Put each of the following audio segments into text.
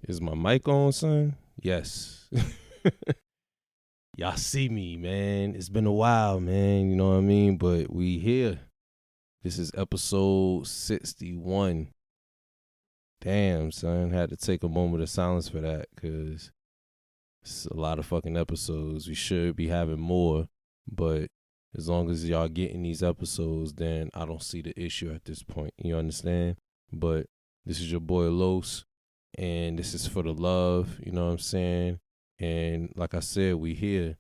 Is my mic on, son? Yes. Y'all see me, man. It's been a while, man. You know what I mean? But we here. This is episode 61. Damn, son. Had to take a moment of silence for that because it's a lot of fucking episodes. We should be having more. But as long as y'all getting these episodes, then I don't see the issue at this point. You understand? But this is your boy Los. And this is for the love, you know what I'm saying? And like I said, we here,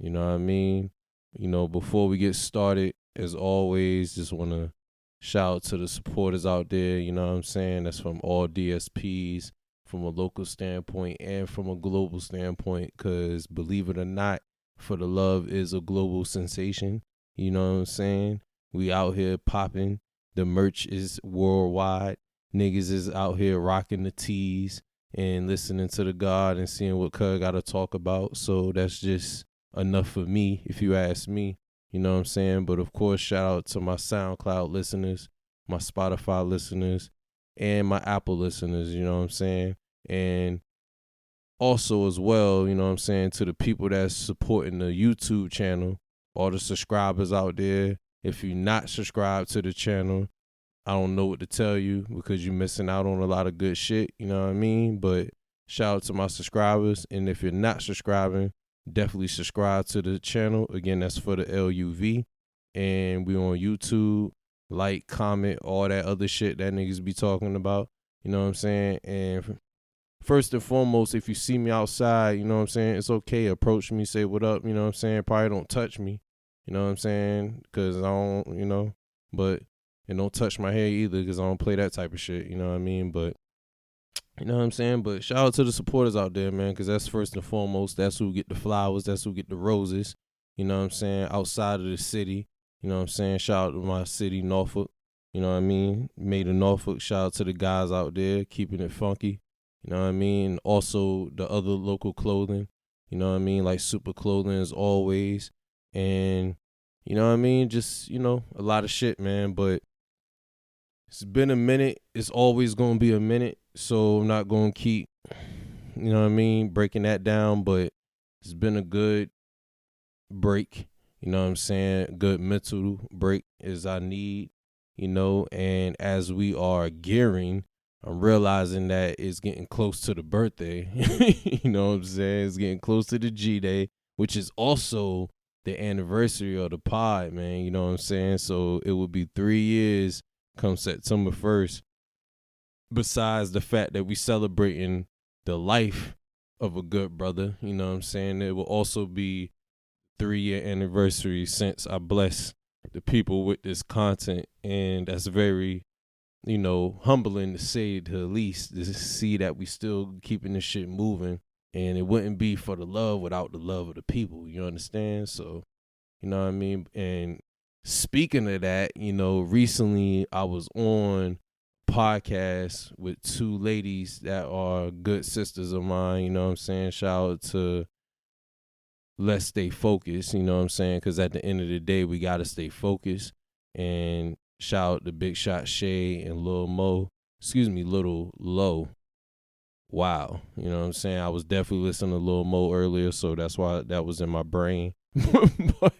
you know what I mean? You know, before we get started, as always, just want to shout out to the supporters out there, you know what I'm saying? That's from all DSPs, from a local standpoint and from a global standpoint, because believe it or not, For the Love is a global sensation, you know what I'm saying? We out here popping, the merch is worldwide. Niggas is out here rocking the tees and listening to the God and seeing what Cuz got to talk about. So that's just enough for me, if you ask me. You know what I'm saying? But of course, shout out to my SoundCloud listeners, my Spotify listeners, and my Apple listeners, you know what I'm saying? And also as well, you know what I'm saying, to the people that's supporting the YouTube channel, all the subscribers out there. If you're not subscribed to the channel, I don't know what to tell you because you're missing out on a lot of good shit, you know what I mean? But shout out to my subscribers. And if you're not subscribing, definitely subscribe to the channel. Again, that's for the LUV. And we on YouTube. Like, comment, all that other shit that niggas be talking about. You know what I'm saying? And first and foremost, if you see me outside, you know what I'm saying? It's okay. Approach me, say what up, you know what I'm saying? Probably don't touch me, you know what I'm saying? Because I don't, you know, but... And don't touch my hair either because I don't play that type of shit, you know what I mean? But, you know what I'm saying? But shout out to the supporters out there, man, because that's first and foremost. That's who get the flowers. That's who get the roses, you know what I'm saying? Outside of the city, you know what I'm saying? Shout out to my city, Norfolk, you know what I mean? Made in Norfolk. Shout out to the guys out there keeping it funky, you know what I mean? Also, the other local clothing, you know what I mean? Like Super Clothing as always. And, you know what I mean? Just, you know, a lot of shit, man, but it's been a minute. It's always going to be a minute. So I'm not going to keep, you know what I mean, breaking that down. But it's been a good break. You know what I'm saying? Good mental break as I need, you know. And as we are gearing, I'm realizing that it's getting close to the birthday. You know what I'm saying? It's getting close to the G-Day, which is also the anniversary of the pod, man. You know what I'm saying? So it will be 3 years come September 1st, besides the fact that we celebrating the life of a good brother, you know what I'm saying? It will also be 3-year anniversary since I blessed the people with this content, and that's very, you know, humbling to say the least, to see that we still keeping this shit moving, and it wouldn't be For the Love without the love of the people, you understand? So, you know what I mean? And speaking of that, you know, recently I was on a podcast with two ladies that are good sisters of mine, you know what I'm saying? Shout out to Let's Stay Focused, you know what I'm saying? Because at the end of the day, we got to stay focused. And shout out to Big Shot Shay and Little Low. Wow, you know what I'm saying? I was definitely listening to Lil Mo earlier, so that's why that was in my brain. But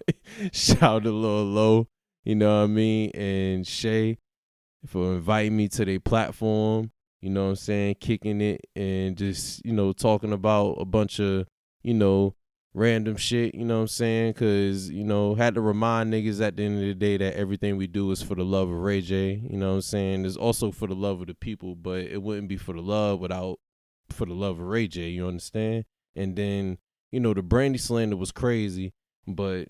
shout out to Lil Low, you know what I mean? And Shay for inviting me to their platform, you know what I'm saying? Kicking it and just, you know, talking about a bunch of, you know, random shit, you know what I'm saying? Because, you know, had to remind niggas at the end of the day that everything we do is for the love of Ray J, you know what I'm saying? It's also for the love of the people, but it wouldn't be for the love without For the Love of Ray J, you understand? And then, you know, the Brandy slander was crazy, but,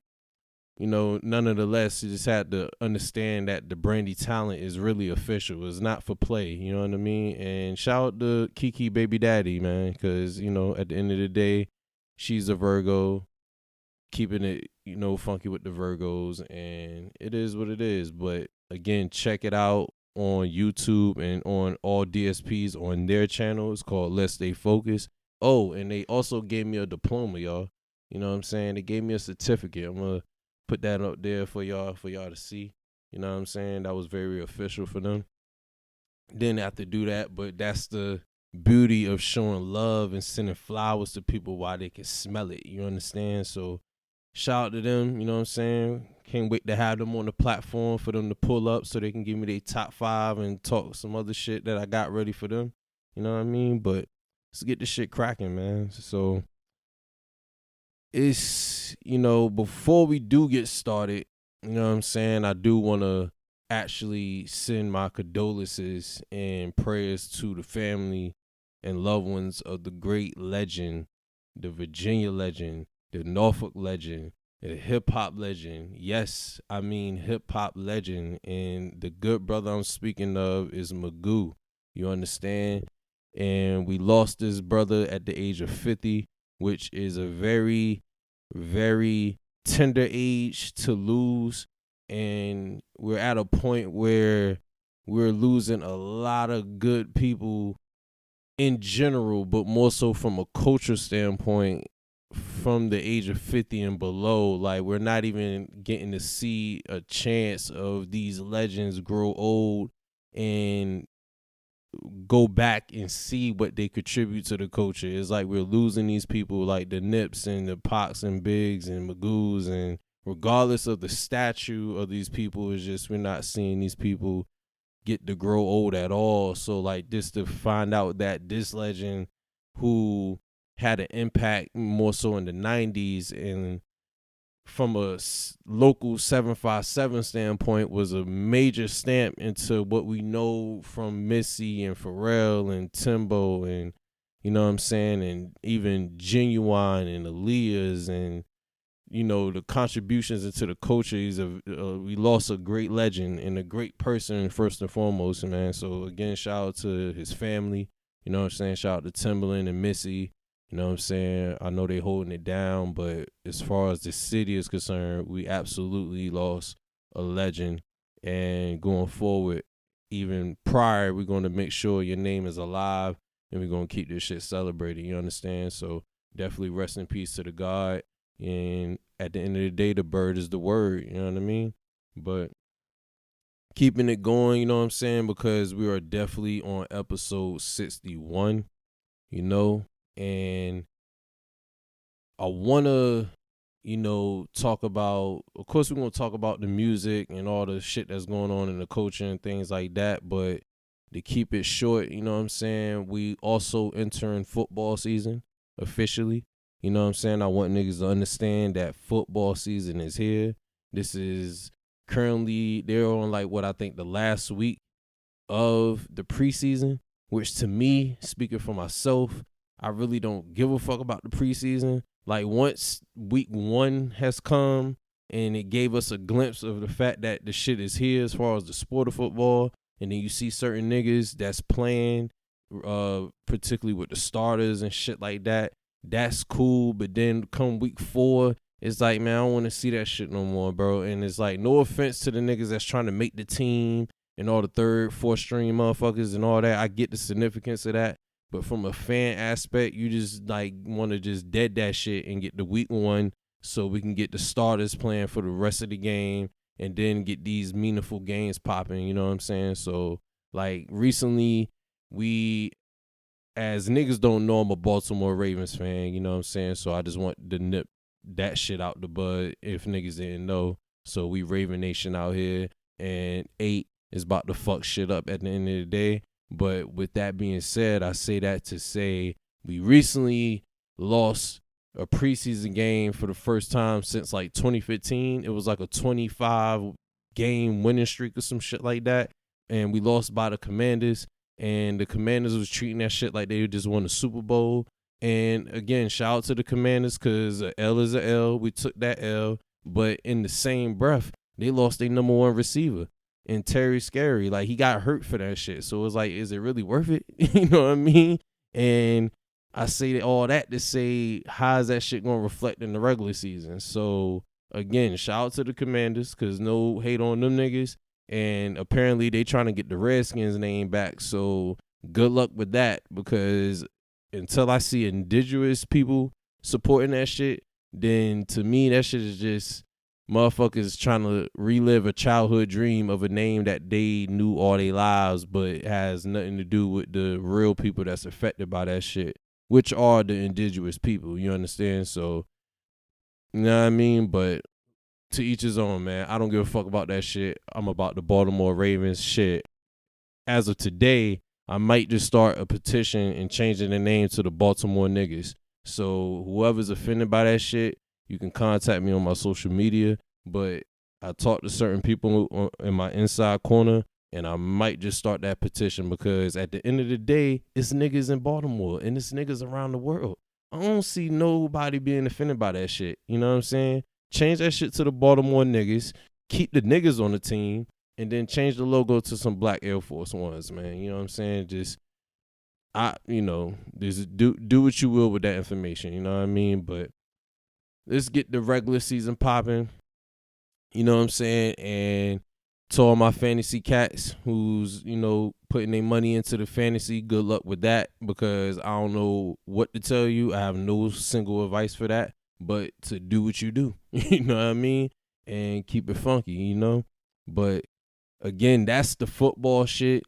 you know, nonetheless, you just had to understand that the Brandy talent is really official. It's not for play, you know what I mean? And shout out to Kiki Baby Daddy, man, because, you know, at the end of the day, she's a Virgo, keeping it, you know, funky with the Virgos, and it is what it is. But again, check it out on YouTube and on all DSPs on their channel. It's called Let's Stay Focused. Oh, and they also gave me a diploma, y'all. You know what I'm saying? They gave me a certificate. I'm gonna put that up there for y'all to see. You know what I'm saying? That was very official for them. Didn't have to do that, but that's the beauty of showing love and sending flowers to people while they can smell it. You understand? So shout out to them. You know what I'm saying? Can't wait to have them on the platform for them to pull up so they can give me their top 5 and talk some other shit that I got ready for them. You know what I mean? But let's get this shit cracking, man. So it's, before we do get started, you know what I'm saying, I do want to actually send my condolences and prayers to the family and loved ones of the great legend, the Virginia legend, the Norfolk legend, the hip-hop legend. Yes, I mean hip-hop legend. And the good brother I'm speaking of is Magoo. You understand? And we lost this brother at the age of 50, which is a very, very tender age to lose. And we're at a point where we're losing a lot of good people in general, but more so from a culture standpoint from the age of 50 and below. Like, we're not even getting to see a chance of these legends grow old and go back and see what they contribute to the culture. It's like we're losing these people like the Nips and the Pox and Bigs and Magoos, and regardless of the stature of these people, it's just we're not seeing these people get to grow old at all. So like, just to find out that this legend who had an impact more so in the 90s and from a local 757 standpoint was a major stamp into what we know from Missy and Pharrell and Timbo, and you know what I'm saying, and even Genuine and Aaliyah's, and the contributions into the culture. We lost a great legend and a great person first and foremost, man. So again, shout out to his family. You know what I'm saying? Shout out to Timbaland and Missy. You know what I'm saying? I know they holding it down, but as far as the city is concerned, we absolutely lost a legend. And going forward, even prior, we're going to make sure your name is alive, and we're going to keep this shit celebrated. You understand? So definitely rest in peace to the God. And at the end of the day, the bird is the word. You know what I mean? But keeping it going, you know what I'm saying? Because we are definitely on episode 61, and I want to, talk about, of course, we're going to talk about the music and all the shit that's going on in the culture and things like that. But to keep it short, you know what I'm saying, we also entering football season officially. You know what I'm saying? I want niggas to understand that football season is here. This is currently, they're on like what I think the last week of the preseason, which to me, speaking for myself, I really don't give a fuck about the preseason. Like, once week 1 has come and it gave us a glimpse of the fact that the shit is here as far as the sport of football, and then you see certain niggas that's playing, particularly with the starters and shit like that, that's cool. But then come week 4, it's like, man, I don't want to see that shit no more, bro. And it's like, no offense to the niggas that's trying to make the team and all the 3rd, 4th string motherfuckers and all that. I get the significance of that. But from a fan aspect, you just like want to just dead that shit and get the week 1 so we can get the starters playing for the rest of the game and then get these meaningful games popping. You know what I'm saying? So like, recently, we, as niggas don't know, I'm a Baltimore Ravens fan. You know what I'm saying? So I just want to nip that shit out the bud if niggas didn't know. So we Raven Nation out here, and 8 is about to fuck shit up at the end of the day. But with that being said, I say that to say we recently lost a preseason game for the first time since like 2015. It was like a 25 game winning streak or some shit like that. And we lost by the Commanders. And the Commanders was treating that shit like they just won the Super Bowl. And again, shout out to the Commanders, because a L is a L. We took that L. But in the same breath, they lost their number 1 receiver. And Terry Scary, like, he got hurt for that shit. So it's like, is it really worth it? You know what I mean? And I say all that to say, how is that shit going to reflect in the regular season? So again, shout out to the Commanders, because no hate on them niggas. And apparently they trying to get the Redskins name back. So good luck with that, because until I see indigenous people supporting that shit, then to me that shit is just motherfuckers trying to relive a childhood dream of a name that they knew all their lives, but it has nothing to do with the real people that's affected by that shit, which are the indigenous people. You understand? So, you know what I mean? But to each his own, man. I don't give a fuck about that shit. I'm about the Baltimore Ravens shit. As of today, I might just start a petition and changing the name to the Baltimore Niggas. So whoever's offended by that shit, you can contact me on my social media. But I talked to certain people in my inside corner, and I might just start that petition because at the end of the day, it's niggas in Baltimore and it's niggas around the world. I don't see nobody being offended by that shit. You know what I'm saying? Change that shit to the Baltimore Niggas. Keep the niggas on the team. And then change the logo to some black Air Force Ones, man. You know what I'm saying? Just do what you will with that information. You know what I mean? But let's get the regular season popping. You know what I'm saying? And to all my fantasy cats who's, putting their money into the fantasy, good luck with that because I don't know what to tell you. I have no single advice for that, but to do what you do. You know what I mean? And keep it funky, But again, that's the football shit.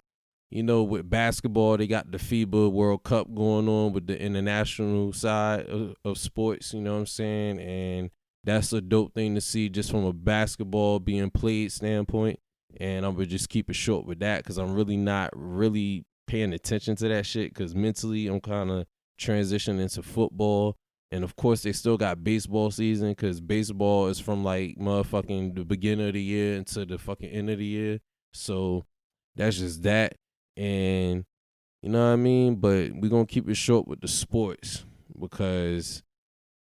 With basketball, they got the FIBA World Cup going on with the international side of sports, you know what I'm saying? And that's a dope thing to see just from a basketball being played standpoint. And I'm going to just keep it short with that because I'm really not really paying attention to that shit because mentally I'm kind of transitioning into football. And, of course, they still got baseball season because baseball is from, like, motherfucking the beginning of the year into the fucking end of the year. So that's just that. And, you know what I mean? But we're going to keep it short with the sports because,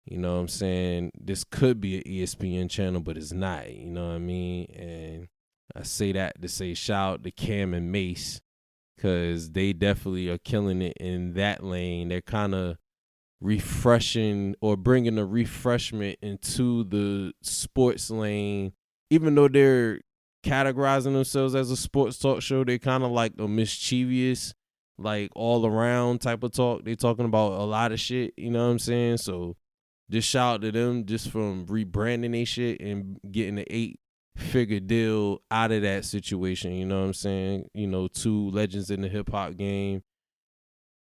you know what I'm saying, this could be an ESPN channel, but it's not. You know what I mean? And I say that to say shout out to Cam and Mace because they definitely are killing it in that lane. They're kind of refreshing or bringing a refreshment into the sports lane, even though they're categorizing themselves as a sports talk show. They kind of like a mischievous, like all around type of talk. They talking about a lot of shit, you know what I'm saying? So just shout out to them just from rebranding they shit and getting an 8-figure deal out of that situation, you know what I'm saying? Two legends in the hip hop game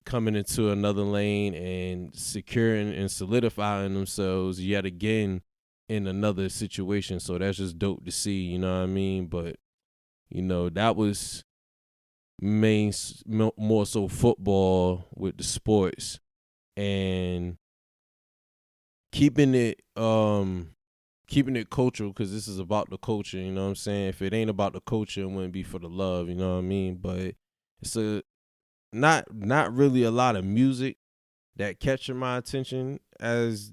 coming into another lane and securing and solidifying themselves yet again in another situation. So that's just dope to see, you know what I mean? But, that was more so football with the sports and keeping it cultural because this is about the culture, you know what I'm saying? If it ain't about the culture, it wouldn't be for the love, you know what I mean? But it's not really a lot of music that catching my attention as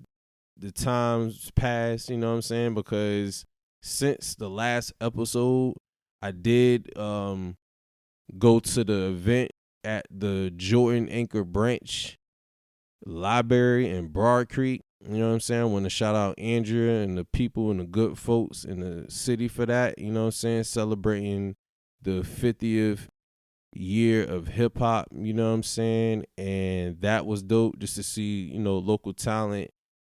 the times pass, you know what I'm saying? Because since the last episode, I did go to the event at the Jordan Anchor Branch Library in Broad Creek. You know what I'm saying? I want to shout out Andrea and the people and the good folks in the city for that, you know what I'm saying? Celebrating the 50th year of hip hop, you know what I'm saying? And that was dope just to see, local talent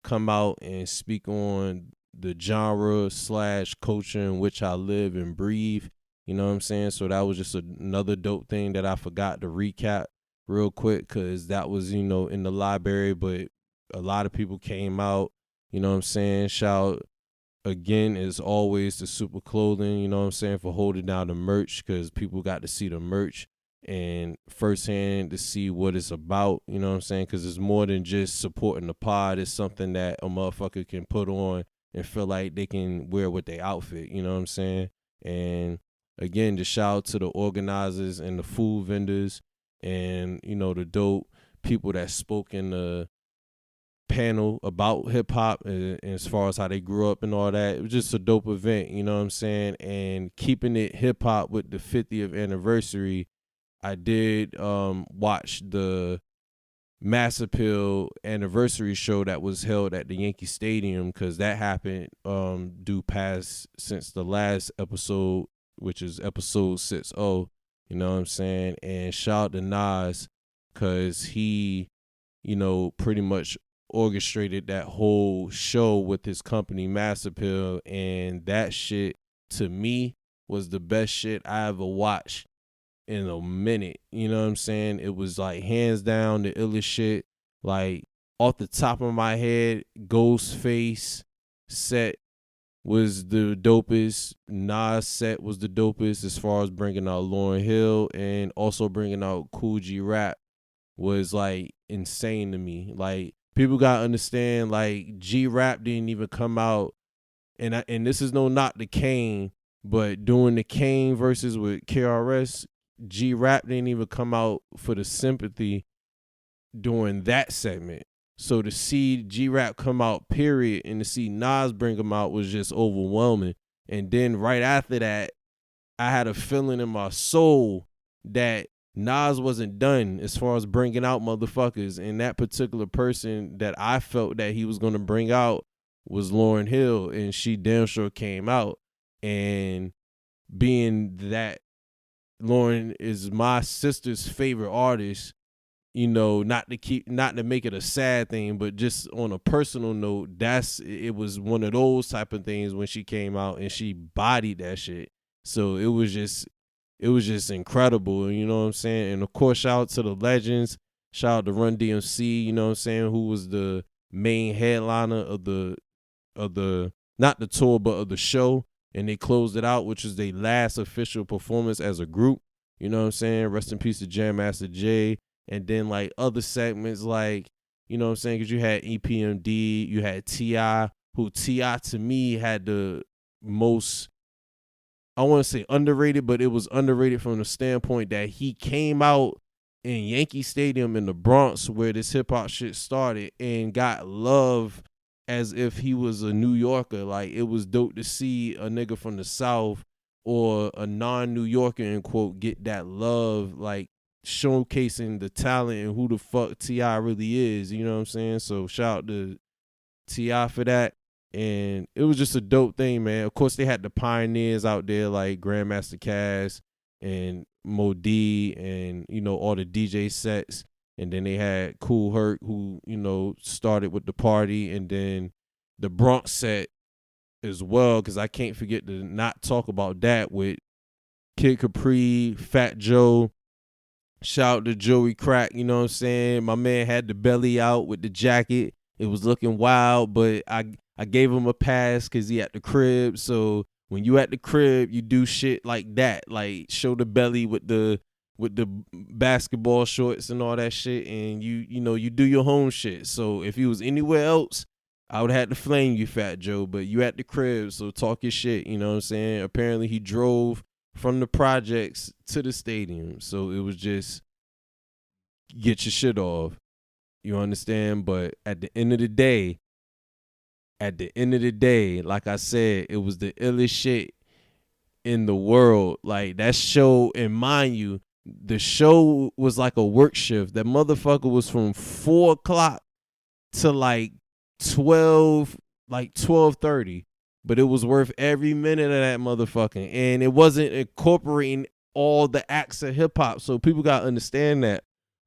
come out and speak on the genre / culture in which I live and breathe, you know what I'm saying? So that was just another dope thing that I forgot to recap real quick because that was, in the library, but a lot of people came out, you know what I'm saying? Shout again, as always, to Super Clothing, you know what I'm saying, for holding down the merch because people got to see the merch and firsthand to see what it's about, you know what I'm saying, because it's more than just supporting the pod. It's something that a motherfucker can put on and feel like they can wear with their outfit, you know what I'm saying? And again, just shout out to the organizers and the food vendors and, the dope people that spoke in the panel about hip hop and as far as how they grew up and all that. It was just a dope event, you know what I'm saying? And keeping it hip hop with the 50th anniversary, I did watch the Mass Appeal anniversary show that was held at the Yankee Stadium because that happened due past since the last episode, which is episode 60, you know what I'm saying? And shout out to Nas because he, pretty much orchestrated that whole show with his company Master Pill, and that shit to me was the best shit I ever watched in a minute. You know what I'm saying? It was like hands down the illest shit. Like off the top of my head, Ghostface set was the dopest. Nas set was the dopest as far as bringing out Lauryn Hill, and also bringing out Kool G Rap was like insane to me. Like people gotta understand, like G Rap didn't even come out, and this is no knock to Kane, but doing the Kane versus with KRS, G Rap didn't even come out for the sympathy during that segment. So to see G Rap come out, period, and to see Nas bring him out was just overwhelming. And then right after that, I had a feeling in my soul that Nas wasn't done as far as bringing out motherfuckers. And that particular person that I felt that he was going to bring out was Lauryn Hill, and she damn sure came out. And being that Lauryn is my sister's favorite artist, you know, not to make it a sad thing, but just on a personal note, it was one of those type of things when she came out and she bodied that shit. So it was just incredible, you know what I'm saying? And of course, shout out to the legends, shout out to Run DMC, you know what I'm saying, who was the main headliner of the not the tour but of the show, and they closed it out, which was their last official performance as a group. You know what I'm saying? Rest in peace to Jam Master Jay. And then like other segments, like, you know what I'm saying, because you had EPMD, you had T.I., who T.I. to me had the most, I want to say underrated, but it was underrated from the standpoint that he came out in Yankee Stadium in the Bronx where this hip hop shit started and got love as if he was a New Yorker. Like, it was dope to see a nigga from the South or a non-New Yorker, in quote, get that love, like showcasing the talent and who the fuck T.I. really is, you know what I'm saying? So shout out to T.I. for that. And it was just a dope thing, man. Of course, they had the pioneers out there like Grandmaster Caz and Mo D and, you know, all the DJ sets. And then they had Kool Herc, who, you know, started with the party. And then the Bronx set as well, because I can't forget to not talk about that with Kid Capri, Fat Joe. Shout out to Joey Crack, you know what I'm saying? My man had the belly out with the jacket. It was looking wild, but I gave him a pass because he at the crib. So when you at the crib, you do shit like that, like show the belly with the basketball shorts and all that shit, and you know you do your home shit. So if he was anywhere else, I would have had to flame you, Fat Joe, but you at the crib, so talk your shit, you know what I'm saying? Apparently he drove from the projects to the stadium, so it was just get your shit off, you understand? But at the end of the day, like I said, it was the illest shit in the world. Like that show, and mind you, the show was like a work shift. That motherfucker was from 4 o'clock to like 12:30, but it was worth every minute of that motherfucking. And it wasn't incorporating all the acts of hip hop, so people gotta understand that,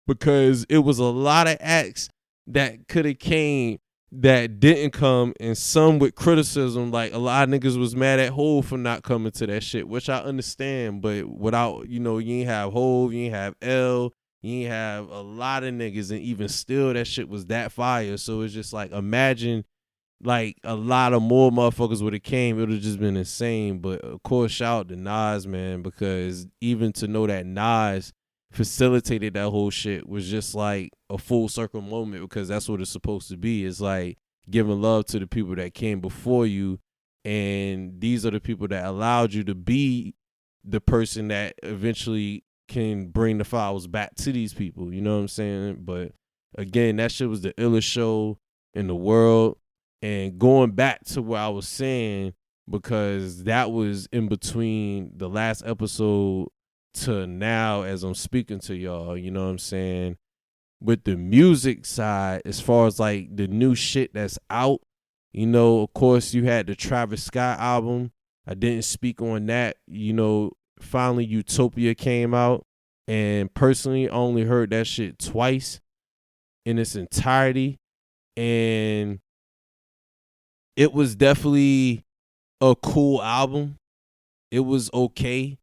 because it was a lot of acts that could have came that didn't come, and some with criticism. Like a lot of niggas was mad at Hov for not coming to that shit, which I understand. But without, you know, you ain't have Hov, you ain't have L, you ain't have a lot of niggas, and even still that shit was that fire. So it's just like, imagine like a lot of more motherfuckers would have came, it would have just been insane. But of course, shout out to Nas, man, because even to know that Nas facilitated that whole shit was just like a full circle moment, because that's what it's supposed to be. It's like giving love to the people that came before you, and these are the people that allowed you to be the person that eventually can bring the files back to these people, you know what I'm saying? But again, that shit was the illest show in the world. And going back to what I was saying, because that was in between the last episode to now as I'm speaking to y'all, you know what I'm saying? With the music side, as far as like the new shit that's out, you know, of course you had the Travis Scott album. I didn't speak on that. You know, finally Utopia came out, and personally I only heard that shit twice in its entirety. And it was definitely a cool album. It was okay.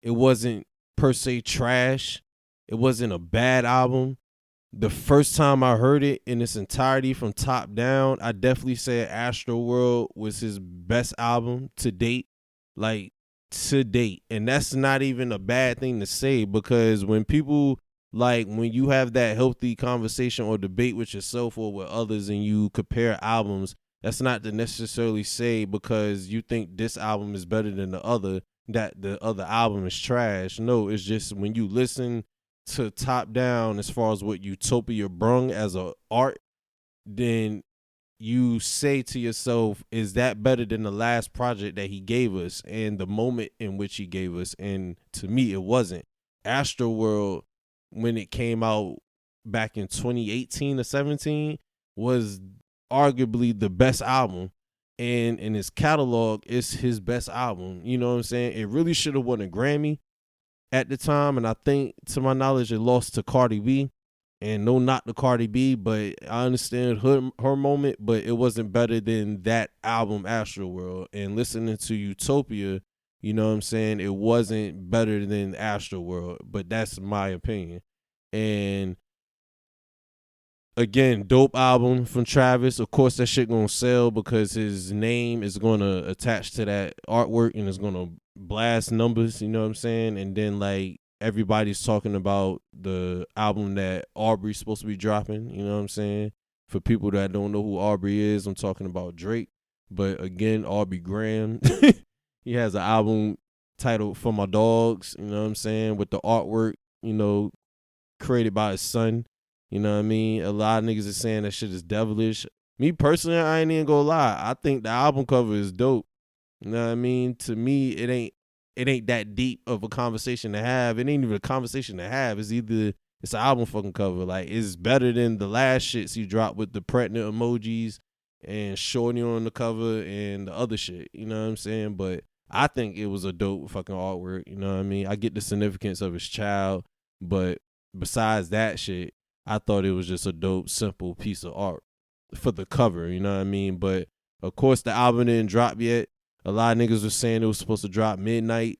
It wasn't per se trash. It wasn't a bad album. The first time I heard it in its entirety from top down, I definitely said Astroworld was his best album to date. Like, to date. And that's not even a bad thing to say, because when people, like, when you have that healthy conversation or debate with yourself or with others and you compare albums, that's not to necessarily say because you think this album is better than the other, that the other album is trash. No, it's just when you listen to top down as far as what Utopia brung as a art, then you say to yourself, is that better than the last project that he gave us and the moment in which he gave us? And to me, it wasn't. Astroworld, when it came out back in 2018 or 17, was arguably the best album. And in his catalog, it's his best album. You know what I'm saying? It really should have won a Grammy at the time, and I think, to my knowledge, it lost to Cardi B. And no, not to Cardi B, but I understand her moment, but it wasn't better than that album, Astroworld. And listening to Utopia, you know what I'm saying, it wasn't better than Astroworld, but that's my opinion. And again, dope album from Travis. Of course, that shit gonna sell because his name is gonna attach to that artwork and it's gonna blast numbers, you know what I'm saying? And then, like, everybody's talking about the album that Aubrey's supposed to be dropping, you know what I'm saying? For people that don't know who Aubrey is, I'm talking about Drake. But again, Aubrey Graham, he has an album titled For My Dogs, you know what I'm saying? With the artwork, you know, created by his son. You know what I mean? A lot of niggas are saying that shit is devilish. Me personally, I ain't even gonna lie. I think the album cover is dope. You know what I mean? To me, it ain't that deep of a conversation to have. It ain't even a conversation to have. It's an album fucking cover. Like, it's better than the last shits he dropped with the pregnant emojis and Shorty on the cover and the other shit. You know what I'm saying? But I think it was a dope fucking artwork. You know what I mean? I get the significance of his child, but besides that shit, I thought it was just a dope, simple piece of art for the cover, you know what I mean? But, of course, the album didn't drop yet. A lot of niggas were saying it was supposed to drop midnight,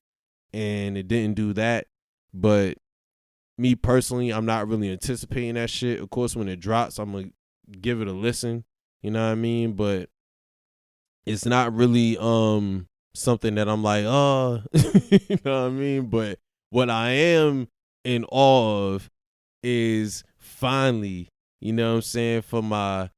and it didn't do that. But me personally, I'm not really anticipating that shit. Of course, when it drops, I'm going to give it a listen, you know what I mean? But it's not really something that I'm like, oh, you know what I mean? But what I am in awe of is finally, you know what I'm saying, for my,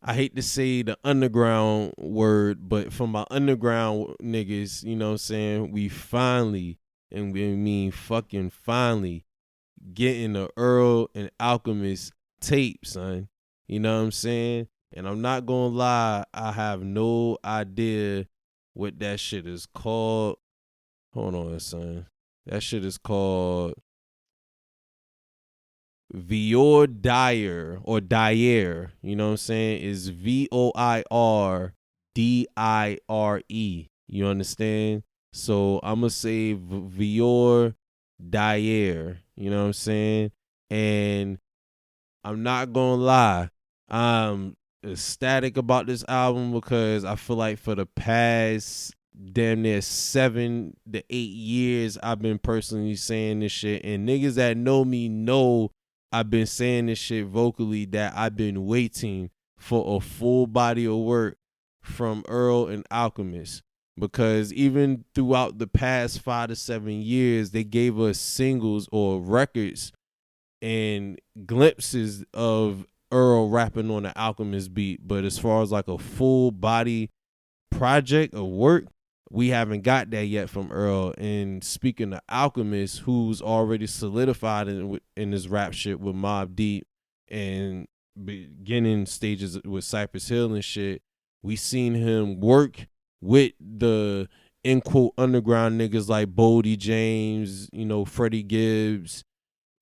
I hate to say the underground word, but for my underground niggas, you know what I'm saying, we finally, and we mean fucking finally, getting the Earl and Alchemist tape, son. You know what I'm saying? And I'm not gonna lie, I have no idea what that shit is called. Hold on, son. That shit is called Vior Dyer or Dyer, you know what I'm saying, is VOIRDIRE. You understand? So I'm going to say Vior Dyer, you know what I'm saying? And I'm not going to lie, I'm ecstatic about this album because I feel like for the past damn near 7 to 8 years, I've been personally saying this shit. And niggas that know me know I've been saying this shit vocally, that I've been waiting for a full body of work from Earl and Alchemist. Because even throughout the past 5 to 7 years, they gave us singles or records and glimpses of Earl rapping on the Alchemist beat. But as far as like a full body project of work, we haven't got that yet from Earl. And speaking of Alchemist, who's already solidified in his rap shit with Mobb Deep and beginning stages with Cypress Hill and shit, we seen him work with the in quote underground niggas like Boldy James, you know, Freddie Gibbs,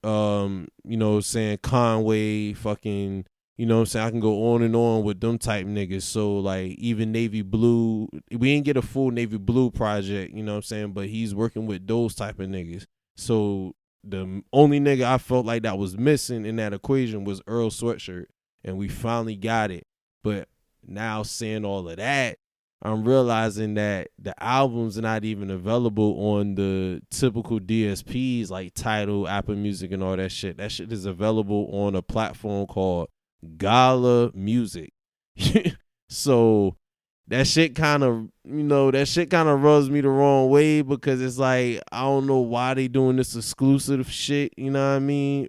you know, saying Conway, fucking, you know what I'm saying, I can go on and on with them type niggas. So like even Navy Blue, we didn't get a full Navy Blue project, you know what I'm saying, but he's working with those type of niggas. So the only nigga I felt like that was missing in that equation was Earl Sweatshirt, and we finally got it. But now saying all of that, I'm realizing that the album's not even available on the typical DSPs like Tidal, Apple Music, and all that shit. That shit is available on a platform called Gala Music. So that shit kind of, rubs me the wrong way, because it's like, I don't know why they doing this exclusive shit. You know what I mean?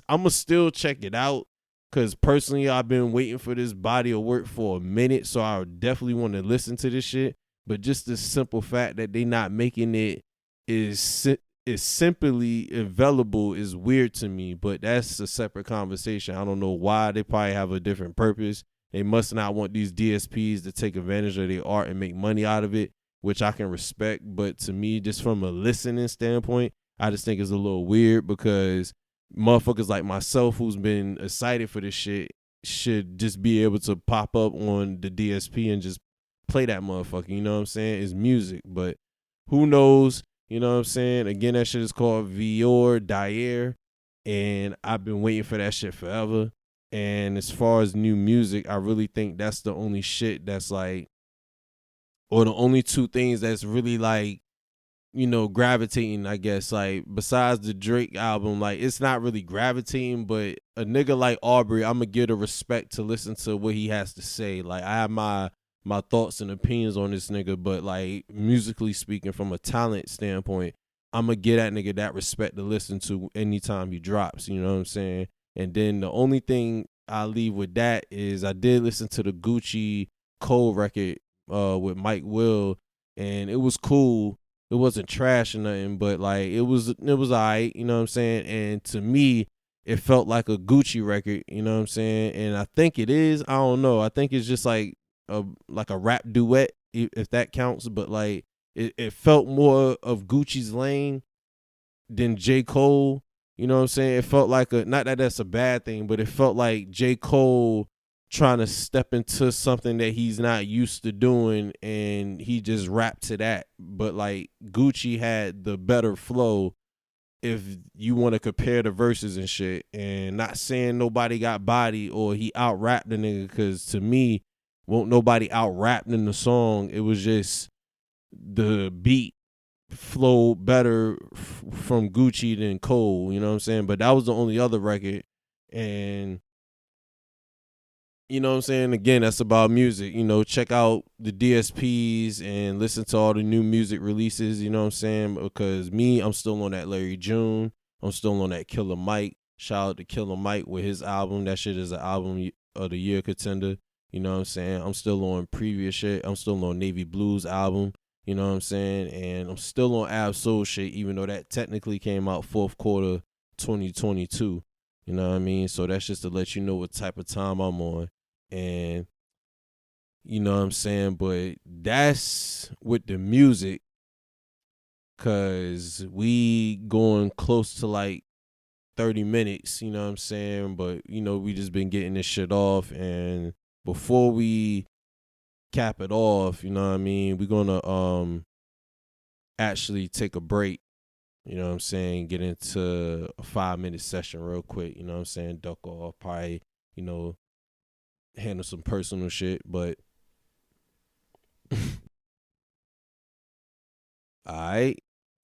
I'm going to still check it out, because personally, I've been waiting for this body of work for a minute, so I definitely want to listen to this shit. But just the simple fact that they not making it is simply available is weird to me. But that's a separate conversation. I don't know why. They probably have a different purpose. They must not want these DSPs to take advantage of their art and make money out of it, which I can respect. But to me, just from a listening standpoint, I just think it's a little weird, because motherfuckers like myself who's been excited for this shit should just be able to pop up on the DSP and just play that motherfucker. You know what I'm saying? It's music, but who knows? You know what I'm saying? Again, that shit is called Vior Dyer, and I've been waiting for that shit forever. And as far as new music, I really think that's the only shit that's like, or the only two things that's really like, gravitating, I guess. Like, besides the Drake album, like, it's not really gravitating, but a nigga like Aubrey, I'm gonna give the respect to listen to what he has to say. Like, I have my thoughts and opinions on this nigga, but like, musically speaking, from a talent standpoint, I'm gonna give that nigga that respect to listen to anytime he drops. You know what I'm saying? And then the only thing I leave with that is I did listen to the Gucci Cole record with Mike Will, and it was cool. It wasn't trash or nothing, but like, it was alright, you know what I'm saying? And to me, it felt like a Gucci record, you know what I'm saying? And I think it is. I don't know. I think it's just like a rap duet, if that counts. But like, it felt more of Gucci's lane than J. Cole. You know what I'm saying? It felt like not that that's a bad thing, but it felt like J. Cole trying to step into something that he's not used to doing, and he just rapped to that. But like, Gucci had the better flow if you want to compare the verses and shit. And not saying nobody got body or he out rapped the nigga, because to me, won't nobody out rapped in the song. It was just the beat flow better from Gucci than Cole, you know what I'm saying? But that was the only other record. And you know what I'm saying? Again, that's about music. Check out the DSPs and listen to all the new music releases, you know what I'm saying? Because me, I'm still on that Larry June. I'm still on that Killer Mike. Shout out to Killer Mike with his album. That shit is an album of the year contender. You know what I'm saying? I'm still on previous shit. I'm still on Navy Blues album. You know what I'm saying? And I'm still on Ab Soul shit, even though that technically came out fourth quarter 2022. You know what I mean? So that's just to let you know what type of time I'm on. And you know what I'm saying? But that's with the music, because we going close to like 30 minutes, you know what I'm saying? But, we just been getting this shit off. And before we cap it off, you know what I mean, we're going to actually take a break, you know what I'm saying, get into a 5-minute session real quick, you know what I'm saying, duck off, probably, handle some personal shit. But all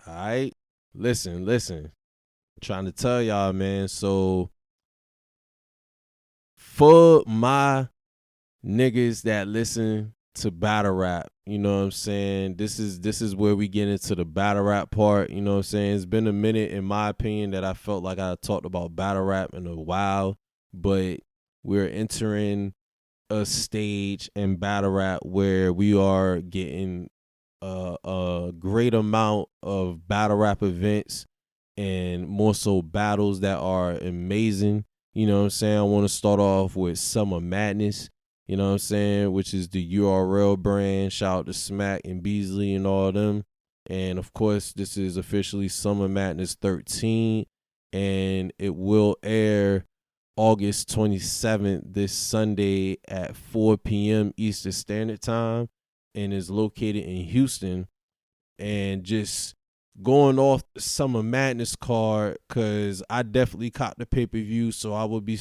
right, listen, trying to tell y'all, man. So for my niggas that listen to battle rap, you know what I'm saying, this is where we get into the battle rap part. You know what I'm saying? It's been a minute, in my opinion, that I felt like I talked about battle rap in a while, but we're entering a stage in battle rap where we are getting a great amount of battle rap events, and more so battles that are amazing. You know what I'm saying? I want to start off with Summer Madness, you know what I'm saying, which is the URL brand. Shout out to Smack and Beasley and all of them. And of course, this is officially Summer Madness 13, and it will air August 27th, this Sunday at 4 p.m. Eastern Standard Time, and is located in Houston. And just going off the Summer Madness card, because I definitely caught the pay-per-view, so I will be,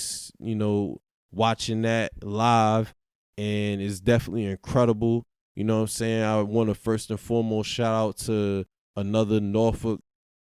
watching that live. and it's definitely incredible. You know what I'm saying? I want to first and foremost shout out to another Norfolk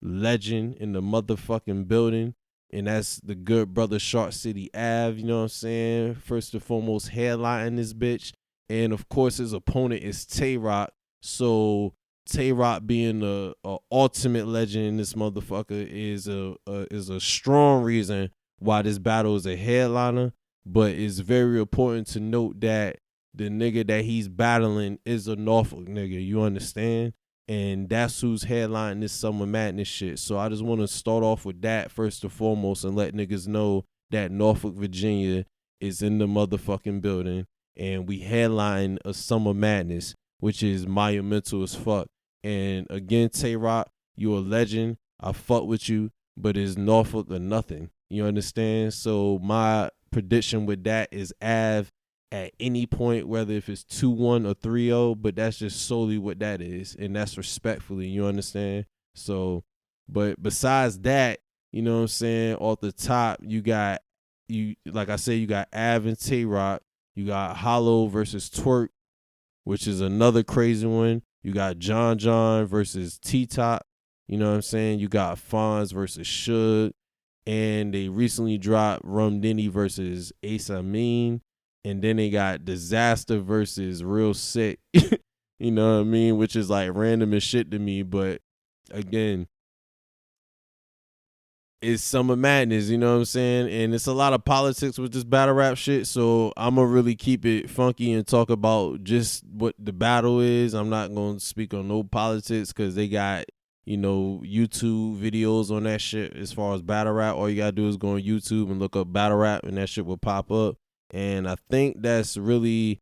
legend in the motherfucking building, and that's the good brother Shark City Ave. You know what I'm saying? First and foremost, headlining this bitch, and of course his opponent is Tay Rock. So Tay Rock being a ultimate legend in this motherfucker is a strong reason why this battle is a headliner. But it's very important to note that the nigga that he's battling is a Norfolk nigga. You understand? And that's who's headlining this Summer Madness shit. So I just want to start off with that first and foremost and let niggas know that Norfolk, Virginia is in the motherfucking building, and we headline a Summer Madness, which is monumental as fuck. And again, Tay Rock, you a legend. I fuck with you, but it's Norfolk or nothing. You understand? So my prediction with that is Av at any point, whether if it's 2-1 or 3-0, but that's just solely what that is, and that's respectfully, you understand? So, but besides that, you know what I'm saying, off the top, you got, like I said, you got Av and Tay-Rock, you got Hollow versus Twerk, which is another crazy one. You got John versus T-Top, you know what I'm saying? You got Fonz versus Suge, and they recently dropped Rum Denny versus Ace Amin. And then they got Disaster versus Real Sick. You know what I mean? Which is like random as shit to me. But again, it's Summer Madness, you know what I'm saying? And it's a lot of politics with this battle rap shit. So I'm going to really keep it funky and talk about just what the battle is. I'm not going to speak on no politics because they got, you know, YouTube videos on that shit as far as battle rap. All you got to do is go on YouTube and look up battle rap and that shit will pop up. And I think that's really,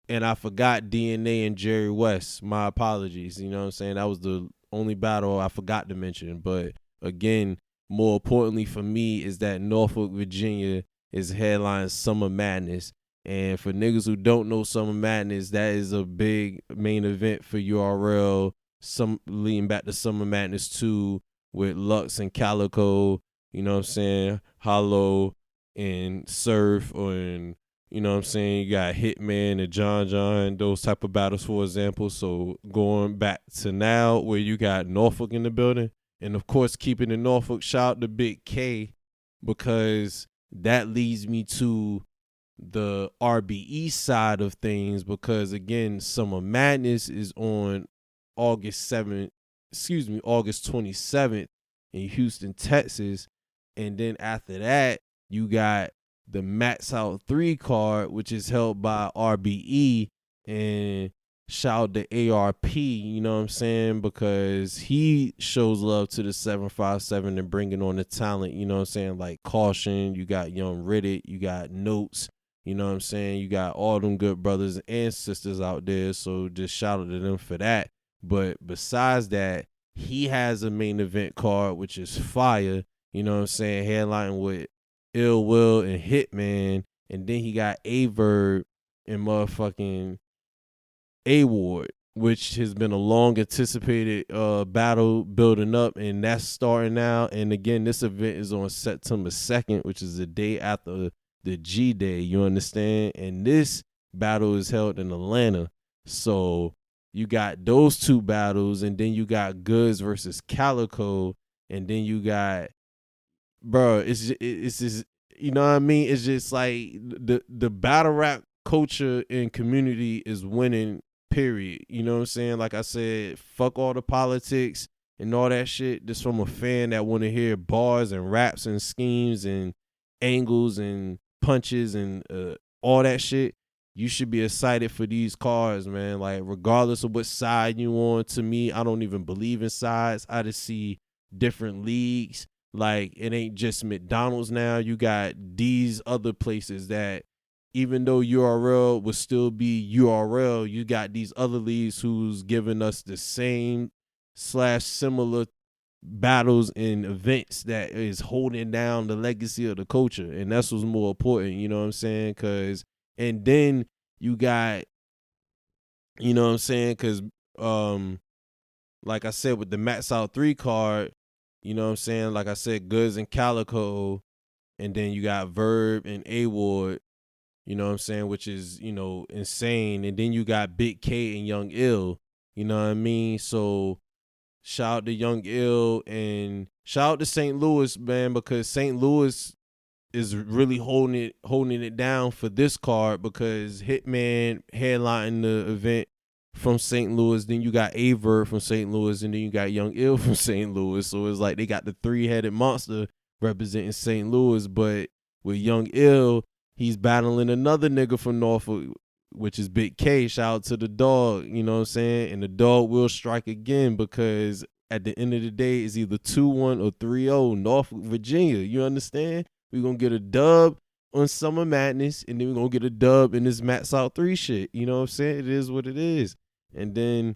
and I forgot DNA and Jerry West. My apologies. You know what I'm saying? That was the only battle I forgot to mention. But again, more importantly for me is that Norfolk, Virginia is headlining Summer Madness. And for niggas who don't know Summer Madness, that is a big main event for URL. Leading back to Summer Madness 2 with Lux and Calico, you know what I'm saying? Hollow and Surf, and you know what I'm saying, you got Hitman and John, those type of battles, for example. So going back to now where you got Norfolk in the building, and of course keeping in Norfolk, shout out to Big K, because that leads me to the RBE side of things, because again, Summer Madness is on August 27th in Houston, Texas. And then after that, you got the Max Out 3 card, which is held by RBE, and shout out to ARP, you know what I'm saying, because he shows love to the 757 and bringing on the talent, you know what I'm saying, like Caution, you got Young Riddick, you got Notes, you know what I'm saying, you got all them good brothers and sisters out there, so just shout out to them for that. But besides that, he has a main event card, which is fire, you know what I'm saying, headlining with Ill Will and Hitman, and then he got A-Verb and motherfucking A-Ward, which has been a long anticipated battle building up, and that's starting now. And again, this event is on September 2nd, which is the day after the G Day, you understand? And this battle is held in Atlanta. So you got those two battles, and then you got Goods versus Calico, and then you got, bro, it's just, you know what I mean? It's just like the battle rap culture and community is winning, period. You know what I'm saying? Like I said, fuck all the politics and all that shit. Just from a fan that want to hear bars and raps and schemes and angles and punches and all that shit. You should be excited for these cards, man. Like, regardless of what side you on, to me, I don't even believe in sides. I just see different leagues. Like, it ain't just McDonald's now. You got these other places that, even though URL would still be URL, you got these other leagues who's giving us the same / similar battles and events that is holding down the legacy of the culture. And that's what's more important, you know what I'm saying? And then you got, you know what I'm saying? Because, like I said, with the Max Out 3 card, you know what I'm saying? Like I said, Goods and Calico, and then you got Verb and A-Ward, you know what I'm saying, which is, you know, insane. And then you got Big K and Young Ill, you know what I mean? So shout out to Young Ill and shout out to St. Louis, man, because St. Louis is really holding it down for this card because Hitman headlining the event from St. Louis. Then you got Aver from St. Louis, and then you got Young Ill from St. Louis. So it's like they got the three-headed monster representing St. Louis. But with Young Ill, he's battling another nigga from Norfolk, which is Big K. Shout out to the dog, you know what I'm saying? And the dog will strike again because at the end of the day, it's either 2-1 or 3-0 Norfolk, Virginia. You understand? We're going to get a dub on Summer Madness, and then we're going to get a dub in this Max Out 3 shit. You know what I'm saying? It is what it is. And then,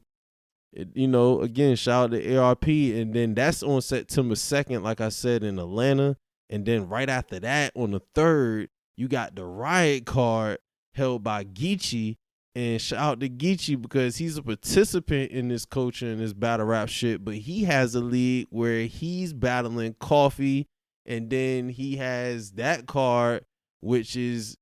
you know, again, shout out to ARP. And then that's on September 2nd, like I said, in Atlanta. And then right after that, on the 3rd, you got the Riot card held by Geechee. And shout out to Geechee because he's a participant in this culture and this battle rap shit. But he has a league where he's battling Coffee. And then he has that card, which is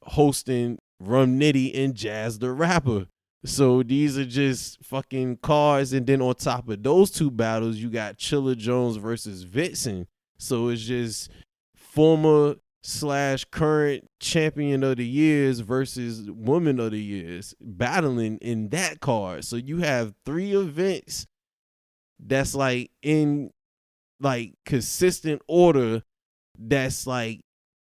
hosting Rum Nitty and Jazz the Rapper. So these are just fucking cards. And then on top of those two battles, you got Chilla Jones versus Vixen. So it's just former / current champion of the years versus woman of the years battling in that card. So you have 3 events that's like in like consistent order that's like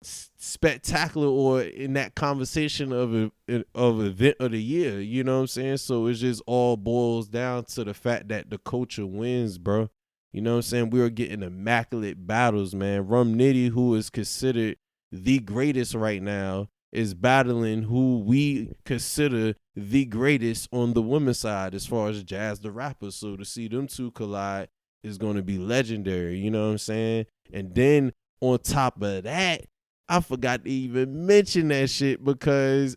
spectacular or in that conversation of event of the year, you know what I'm saying? So it just all boils down to the fact that the culture wins, bro. You know what I'm saying? We are getting immaculate battles, man. Rum Nitty, who is considered the greatest right now, is battling who we consider the greatest on the women's side as far as Jazz the Rapper. So to see them two collide is going to be legendary, you know what I'm saying? And then on top of that, I forgot to even mention that shit because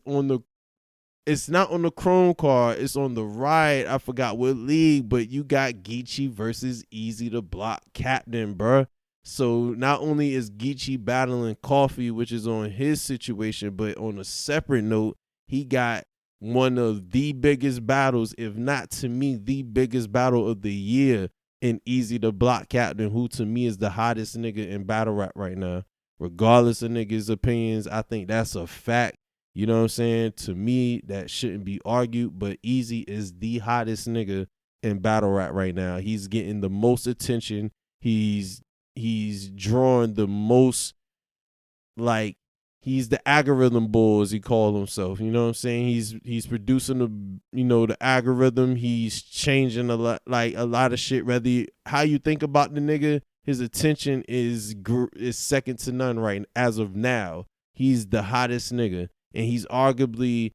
it's not on the Chrome card, it's on the Riot. I forgot what league, but you got Geechee versus Easy to Block Captain, bruh. So not only is Geechee battling Coffee, which is on his situation, but on a separate note, he got one of the biggest battles, if not to me, the biggest battle of the year in Easy to Block Captain, who to me is the hottest nigga in battle rap right now. Regardless of niggas' opinions, I think that's a fact. You know what I'm saying? To me, that shouldn't be argued, but Easy is the hottest nigga in battle rap right now. He's getting the most attention. He's drawing the most, like, he's the algorithm bull, as he called himself. You know what I'm saying? He's producing the algorithm. He's changing a lot of shit. Whether how you think about the nigga, his attention is second to none right as of now. He's the hottest nigga, and he's arguably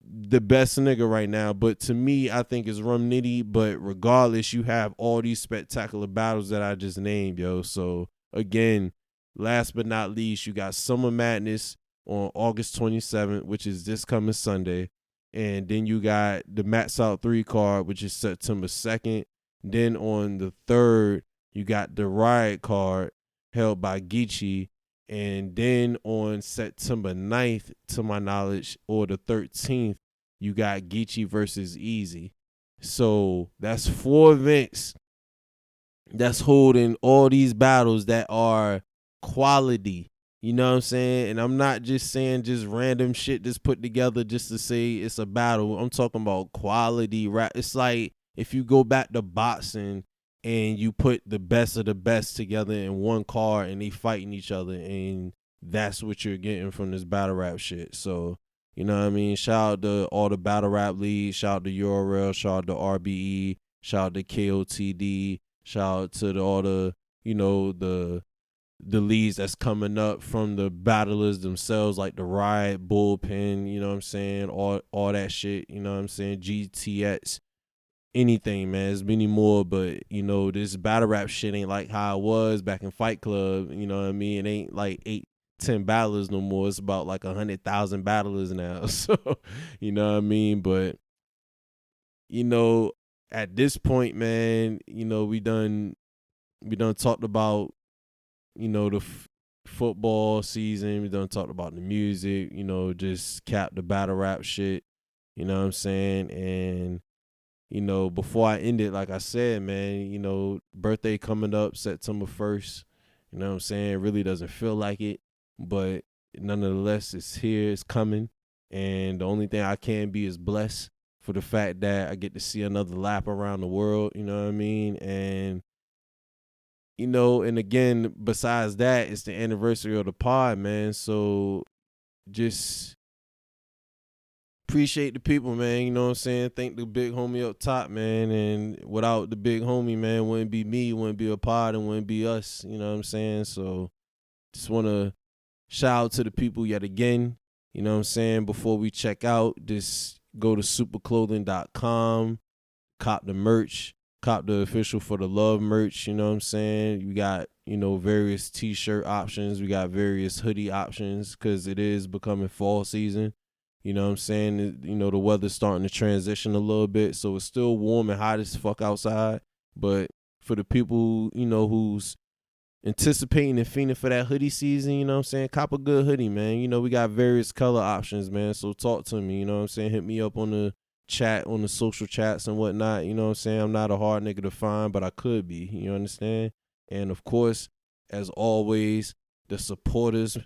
the best nigga right now. But to me, I think it's Rum Nitty. But regardless, you have all these spectacular battles that I just named, yo. So again, last but not least, you got Summer Madness on August 27th, which is this coming Sunday. And then you got the Max Out 3 card, which is September 2nd. Then on the 3rd, you got the Riot card held by Geechee. And then on September 9th, to my knowledge, or the 13th, you got Geechee versus Easy. So that's 4 events that's holding all these battles that are quality. You know what I'm saying? And I'm not just saying just random shit just put together just to say it's a battle. I'm talking about quality rap. It's like if you go back to boxing and you put the best of the best together in one card and they fighting each other, and that's what you're getting from this battle rap shit. So, you know what I mean? Shout out to all the battle rap leads. Shout out to URL. Shout out to RBE. Shout out to KOTD. Shout out to all the, the leads that's coming up from the battlers themselves, like the Riot, Bullpen, you know what I'm saying? All that shit, you know what I'm saying? GTX. Anything, man. There's many more, but this battle rap shit ain't like how it was back in Fight Club. You know what I mean? It ain't like 8-10 battlers no more. It's about like 100,000 battlers now. So, you know what I mean? But at this point, man, we done talked about the football season. We done talked about the music, just cap the battle rap shit. You know what I'm saying? And, before I end it, like I said, man, birthday coming up September 1st. You know what I'm saying? It really doesn't feel like it, but nonetheless, it's here, it's coming. And the only thing I can be is blessed for the fact that I get to see another lap around the world, you know what I mean? And, and again, besides that, it's the anniversary of the pod, man. So just appreciate the people, man. You know what I'm saying? Thank the big homie up top, man. And without the big homie, man, wouldn't be me, wouldn't be a pod, and wouldn't be us. You know what I'm saying? So just want to shout out to the people yet again. You know what I'm saying? Before we check out, just go to superclothing.com, cop the merch, cop the official For the Love merch. You know what I'm saying? You got, various t-shirt options. We got various hoodie options because it is becoming fall season. You know what I'm saying? The weather's starting to transition a little bit, so it's still warm and hot as fuck outside. But for the people, who's anticipating and fiending for that hoodie season, you know what I'm saying? Cop a good hoodie, man. We got various color options, man. So talk to me, you know what I'm saying? Hit me up on the chat, on the social chats and whatnot. You know what I'm saying? I'm not a hard nigga to find, but I could be. You understand? And of course, as always, the supporters,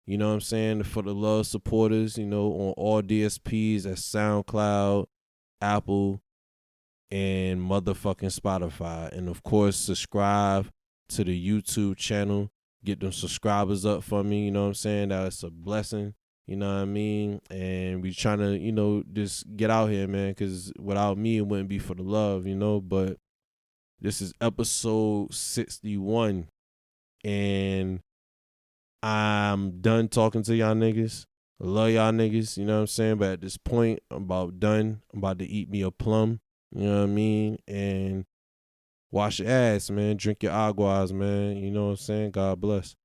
you know what I'm saying? For the love supporters, on all DSPs at SoundCloud, Apple, and motherfucking Spotify. And of course, subscribe to the YouTube channel. Get them subscribers up for me, you know what I'm saying? That's a blessing, you know what I mean? And we trying to, just get out here, man, because without me, it wouldn't be For the Love, But this is episode 61, and I'm done talking to y'all niggas. I love y'all niggas, you know what I'm saying? But at this point, I'm about done. I'm about to eat me a plum, you know what I mean? And wash your ass, man. Drink your aguas, man. You know what I'm saying? God bless.